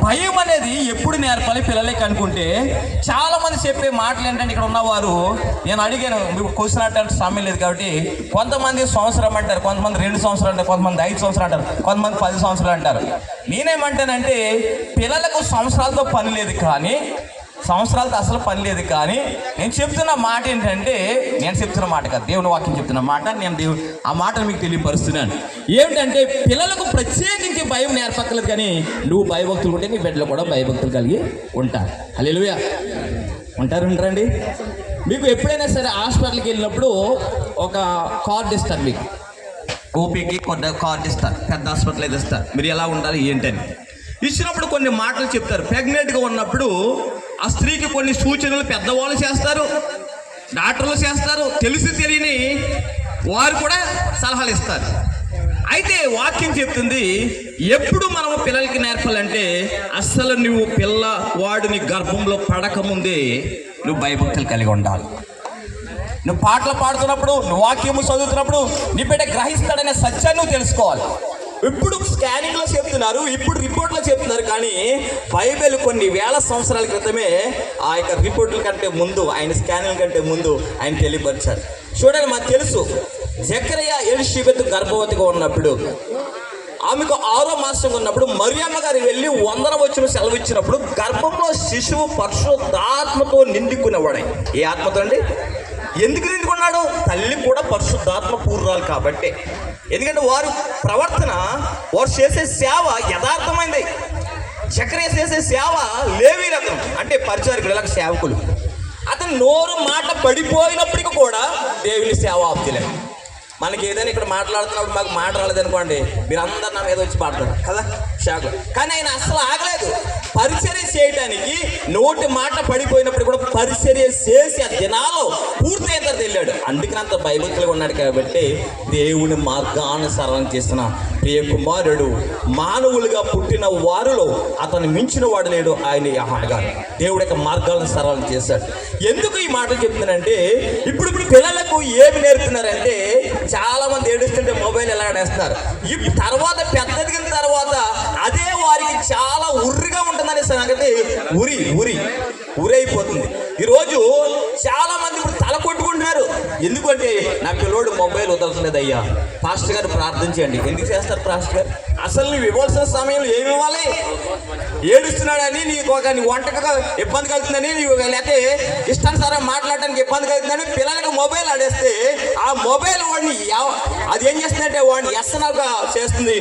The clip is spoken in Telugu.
భయం అనేది ఎప్పుడు నేర్పాలి పిల్లలకి అనుకుంటే చాలా మంది చెప్పే మాటలు ఏంటంటే, ఇక్కడ ఉన్నవారు నేను అడిగాను, మీకు క్వశ్చన్ అంటే సమయం లేదు కాబట్టి, కొంతమంది సంవత్సరం అంటారు, కొంతమంది 2 సంవత్సరాలు అంటారు, కొంతమంది 5 సంవత్సరాలు అంటారు, కొంతమంది 10 సంవత్సరాలు అంటారు. నేనేమంటానంటే పిల్లలకు సంవత్సరాలతో పని లేదు, కానీ సంవత్సరాలతో అసలు పని లేదు. కానీ నేను చెప్తున్న మాట ఏంటంటే, నేను చెప్తున్న మాట కాదు, దేవుని వాక్యం చెప్తున్న మాట. నేను ఆ మాటను మీకు తెలియపరుస్తున్నాను. ఏమిటంటే పిల్లలకు ప్రత్యేకించి భయం నేర్పక్కలేదు, కానీ నువ్వు భయభక్తులు ఉంటే నీ బిడ్డలు కూడా భయభక్తులు కలిగి ఉంటారు. హల్లెలూయా. ఉంటారండి. మీకు ఎప్పుడైనా సరే హాస్పిటల్కి వెళ్ళినప్పుడు ఒక కార్డు ఇస్తారు, మీకు ఓపీకి కార్డు ఇస్తారు, పెద్ద హాస్పిటల్ అయితే ఇస్తారు, మీరు ఎలా ఉండాలి ఏంటని. ఇచ్చినప్పుడు కొన్ని మాటలు చెప్తారు. ప్రెగ్నెంట్గా ఉన్నప్పుడు ఆ స్త్రీకి కొన్ని సూచనలు పెద్దవాళ్ళు చేస్తారు, డాక్టర్లు చేస్తారు, తెలిసి తెలియని వారు కూడా సలహాలు ఇస్తారు. అయితే వాక్యం చెప్తుంది, ఎప్పుడు మనం పిల్లలకి నేర్పాలంటే అస్సలు నువ్వు వాడిని గర్భంలో పడకముందే నువ్వు భయభక్తులు కలిగి ఉండాలి. నువ్వు పాటలు పాడుతున్నప్పుడు, నువ్వు వాక్యము చదువుతున్నప్పుడు నీ బిడ్డ గ్రహిస్తాడనే సత్యాన్ని నువ్వు తెలుసుకోవాలి. ఇప్పుడు స్కానింగ్లో చెప్తున్నారు, ఇప్పుడు రిపోర్ట్లో చెప్తున్నారు, కానీ బైబిల్ కొన్ని వేల సంవత్సరాల క్రితమే ఆ యొక్క రిపోర్ట్ల కంటే ముందు, ఆయన స్కానింగ్ కంటే ముందు ఆయన తెలియపరిచారు. చూడండి, మాకు తెలుసు జకరియా ఎలిషబెత్ గర్భవతిగా ఉన్నప్పుడు, ఆమెకు 6వ మాసం ఉన్నప్పుడు మరియమ్మ గారు వెళ్ళి 100 వచ్చిన సెలవు ఇచ్చినప్పుడు గర్భంలో శిశువు పరిశుద్ధాత్మతో నిండుకునేవాడు. ఏ ఆత్మతో అండి? ఎందుకు నిండుకున్నాడు? తల్లి కూడా పరిశుద్ధాత్మ పూర్రాలు కాబట్టి. ఎందుకంటే వారు ప్రవర్తన, వారు చేసే సేవ యథార్థమైంది. జకరియా చేసే సేవ లేవీ రకం, అంటే పరిచారకులకు సేవకులు. అతను నోరు మాట పడిపోయినప్పటికీ కూడా దేవుని సేవ ఆపుతలేదు. మనకి ఏదైనా ఇక్కడ మాట్లాడుతున్నప్పుడు మాకు మాట రాలేదనుకోండి, మీరు అందరు నా మీద వచ్చి పాడతారు కదా, షాకు. కానీ ఆయన అసలు ఆగలేదు. పరిచర్య చేయడానికి నోటి మాట పడిపోయినప్పుడు కూడా పరిచర్య చేసి ఆ దినాలు పూర్తయిన తర్వాత వెళ్ళాడు. అందుకని అంత భయభక్తులుగా ఉన్నాడు. కాబట్టి దేవుని మార్గానుసరణ చేసిన ప్రియ కుమారుడు, మానవులుగా పుట్టిన వారిలో అతను మించిన వాడు లేడు, ఆయన యోహాను గారు. దేవుడి యొక్క మార్గాలను సరళం చేశాడు. ఎందుకు ఈ మాటలు చెప్తున్నానంటే, ఇప్పుడు పిల్లలకు ఏమి నేర్పుతున్నారంటే, చాలా మంది ఏడుస్తుంటే మొబైల్ ఎలా ఆడేస్తున్నారు. ఇప్పుడు తర్వాత పెద్దదిగిన తర్వాత అదే వారికి చాలా ఉర్రిగా ఉంటుందనే సంగతి ఉరి అయిపోతుంది. ఈరోజు చాలా మంది ఇప్పుడు తల కొట్టుకుంటున్నారు. ఎందుకంటే నా పిల్లోడు మొబైల్ వదలట్లేదు. అయ్యా పాస్టర్ గారు ప్రార్థన చేయండి. ఎందుకు చేస్తారు పాస్టర్ గారు? అసలు నువ్వు ఇవ్వాల్సిన సమయంలో ఏమి ఇవ్వాలి? ఏడుస్తున్నాడని నీకు ఒక నీ వంటకు ఇబ్బంది కలుగుతుందని, లేకపోతే ఇష్టానుసారం మాట్లాడడానికి ఇబ్బంది కలుగుతుందని పిల్లలకు మొబైల్ ఆడేస్తే ఆ మొబైల్ వాడిని అది ఏం చేస్తుందంటే వాడిని వ్యసనంగా చేస్తుంది.